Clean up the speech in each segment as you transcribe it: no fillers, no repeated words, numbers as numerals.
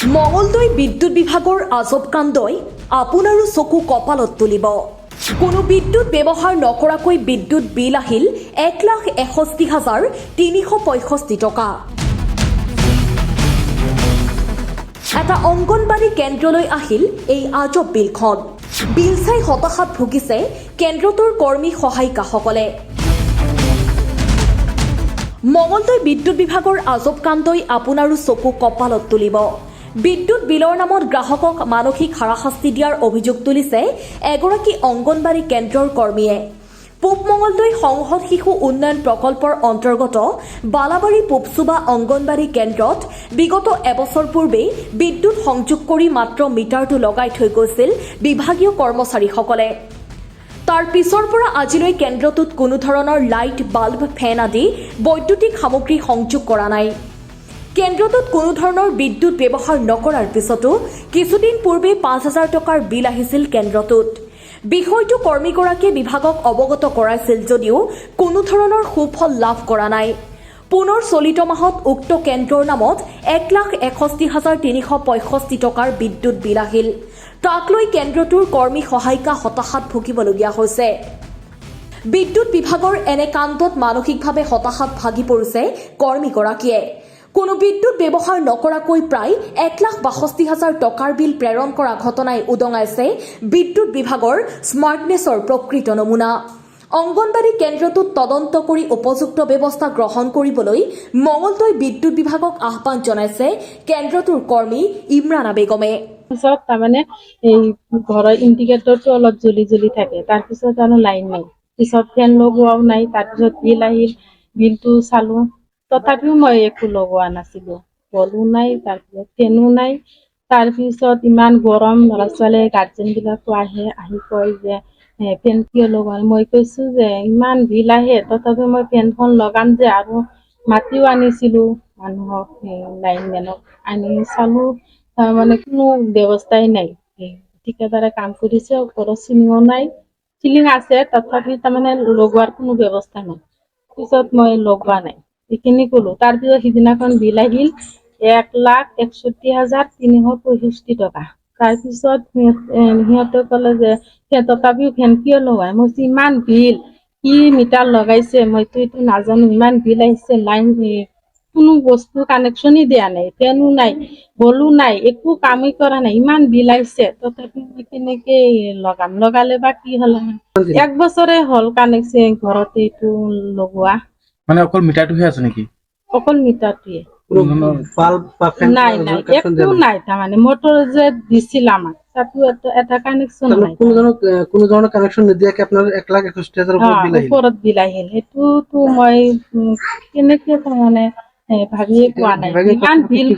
মঙলদৈ বিদ্যুৎ বিভাগৰ আজব কাণ্ডই আপোনাৰো চকু কপালত তুলিব। কোনো বিদ্যুৎ ব্যৱহাৰ নকৰাকৈ বিদ্যুৎ বিল আহিল 1,61,365 টকা। এটা অংগনবাড়ী কেন্দ্ৰলৈ আহিল এই আজব বিলখন। বিল চাই হতাশাত ভুগিছে কেন্দ্ৰটোৰ কৰ্মী সহায়িকাসকলে। মঙলদৈ বিদ্যুৎ বিভাগৰ আজব কাণ্ডই আপোনাৰো চকু কপালত তুলিব। বিদ্যুৎ বিলৰ নামত গ্ৰাহকক মানসিক হাৰাশাস্তি দিয়াৰ অভিযোগ তুলিছে এগৰাকী অংগনবাড়ী কেন্দ্ৰৰ কৰ্মীয়ে। পূব মঙলদৈ সংসদ শিশু উন্নয়ন প্ৰকল্পৰ অন্তৰ্গত বালাবাৰী পূবচুবা অংগনবাড়ী কেন্দ্ৰত বিগত এবছৰ পূৰ্বে বিদ্যুৎ সংযোগ কৰি মাত্ৰ মিটাৰটো লগাই থৈ গৈছিল বিভাগীয় কৰ্মচাৰীসকলে। তাৰ পিছৰ পৰা আজিলৈ কেন্দ্ৰটোত কোনো ধৰণৰ লাইট, বাল্ব, ফেন আদি বৈদ্যুতিক সামগ্ৰী সংযোগ কৰা নাই। কেন্দ্ৰটোত কোনো ধৰণৰ বিদ্যুৎ ব্যৱহাৰ নকৰাৰ পিছতো কিছুদিন পূৰ্বে 5,000 টকাৰ বিল আহিছিল কেন্দ্ৰটোত। বিষয়টো কৰ্মীগৰাকীয়ে বিভাগক অৱগত কৰাইছিল যদিও কোনো ধৰণৰ সুফল লাভ কৰা নাই। পুনৰ চলিত মাহত উক্ত কেন্দ্ৰৰ নামত 1,61,365 টকাৰ বিদ্যুৎ বিল আহিল। তাক লৈ কেন্দ্ৰটোৰ কৰ্মী সহায়িকা হতাশাত ভুগিবলগীয়া হৈছে। বিদ্যুৎ বিভাগৰ এনে কাণ্ডত মানসিকভাৱে হতাশাত ভাগি পৰিছে কৰ্মীগৰাকীয়ে। কোনো বিদ্যুৎ ব্যৱহাৰ নকৰাকৈ প্ৰায় 1,62,000 টকাৰ বিল প্ৰেৰণ কৰা ঘটনাই উদঙাইছে বিদ্যুৎ বিভাগৰ স্মাৰ্টনেছৰ প্ৰকৃত নমুনা। অংগনবাড়ী কেন্দ্ৰটোত তদন্ত কৰি উপযুক্ত ব্যৱস্থা গ্ৰহণ কৰিবলৈ মঙলদৈ বিদ্যুৎ বিভাগক আহ্বান জনাইছে কেন্দ্ৰটোৰ কৰ্মী ইমৰানা বেগমে। পিছত তাৰমানে এই ঘৰৰ ইণ্ডিকেটৰটো অলপ জ্বলি থাকে, তাৰপিছত আৰু লাইন নাই, পিছত ফেন লগোৱাও নাই, তাৰপিছত বিল আহিল, বিলটো চালো, তথাপিও মই একো লগোৱা নাছিলো, বলো নাই, তাৰপিছত ফেনো নাই। তাৰপিছত ইমান গৰম, ল'ৰা ছোৱালী গাৰ্জেনবিলাকো আহি কয় যে ফেন কিয় লগোৱা নাই? মই কৈছো যে ইমান বিল আহে, তথাপিও মই ফেনখন লগাম যে, আৰু মাতিও আনিছিলো মানুহক, লাইনমেনক আনি চালো, মানে কোনো ব্যৱস্থাই নাই। ঠিকাদাৰে কাম কৰিছে, ওপৰত চিলিঙো নাই, চিলিং আছে তথাপি তাৰমানে লগোৱাৰ কোনো ব্যৱস্থা নাই। পিছত মই লগোৱা নাই, এইখিনি কলো। তাৰপিছত সিদিনাখন বিল আহিল 1,61,365 টকা। তাৰপিছত সিহঁতে ক'লে যে তথাপিও ফেন কিয় লগাই? মই কৈছো ইমান বিল, কি মিটাৰ লগাইছে মইতো এইটো নাজানো, ইমান বিল আহিছে, লাইন কোনো বস্তু কানেকশ্যনই দিয়া নাই, ফেনো নাই, বলো নাই, একো কামেই কৰা নাই, ইমান বিল আহিছে, তথাপি মই কেনেকে লগাম? লগালে বা কি হ'ল? 1 বছৰে হ'ল কানেকশ্যন ঘৰতে এইটো লগোৱা। মানে অকল মিটাৰটোহে আছে নেকি? অকল মিটাৰটোৱে নাই, একো নাই। তাৰমানে মটৰ যে দিছিল আমাক, তাতো এটা কানেকশ্যন নাই, কোনো ধৰণৰ কানেকশ্যন নিদিয়াকে আপোনাৰ 1,61,000 ওপৰত বিল আহিল। সেইটোতো মই কেনেকে তাৰমানে ভাবিয়ে পোৱা নাই, ইমান বিল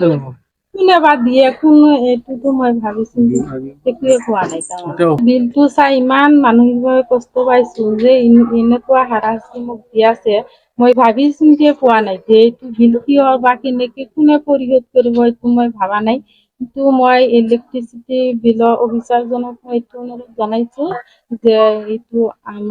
কোনে বা দিয়ে, কোনো এইটোতো মই ভাবিছো একোৱে পোৱা নাই। তাৰমানে বিলটো চাই ইমান মানসিকভাৱে কষ্ট পাইছো যে এনেকুৱা হাৰাশাস্তি মোক দি আছে, মই ভাবি চিন্তিয়ে পোৱা নাই যে এইটো বিল কিয় বা কেনেকে কোনে পৰিশোধ কৰিব, এইটো মই ভাবা নাই। কিন্তু মই ইলেক্ট্ৰিচিটি বিলৰ অফিচাৰজনক মই এইটো অনুৰোধ জনাইছো যে এইটো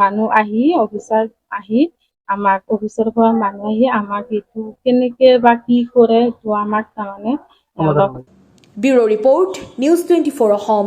মানুহ আহি, অফিচাৰ আহি আমাক, অফিচৰ পৰা মানুহ আহি আমাক এইটো কেনেকে বা কি কৰে, এইটো আমাক তাৰমানে ব্যুৰো ৰিপৰ্ট, নিউজ 24 অসম।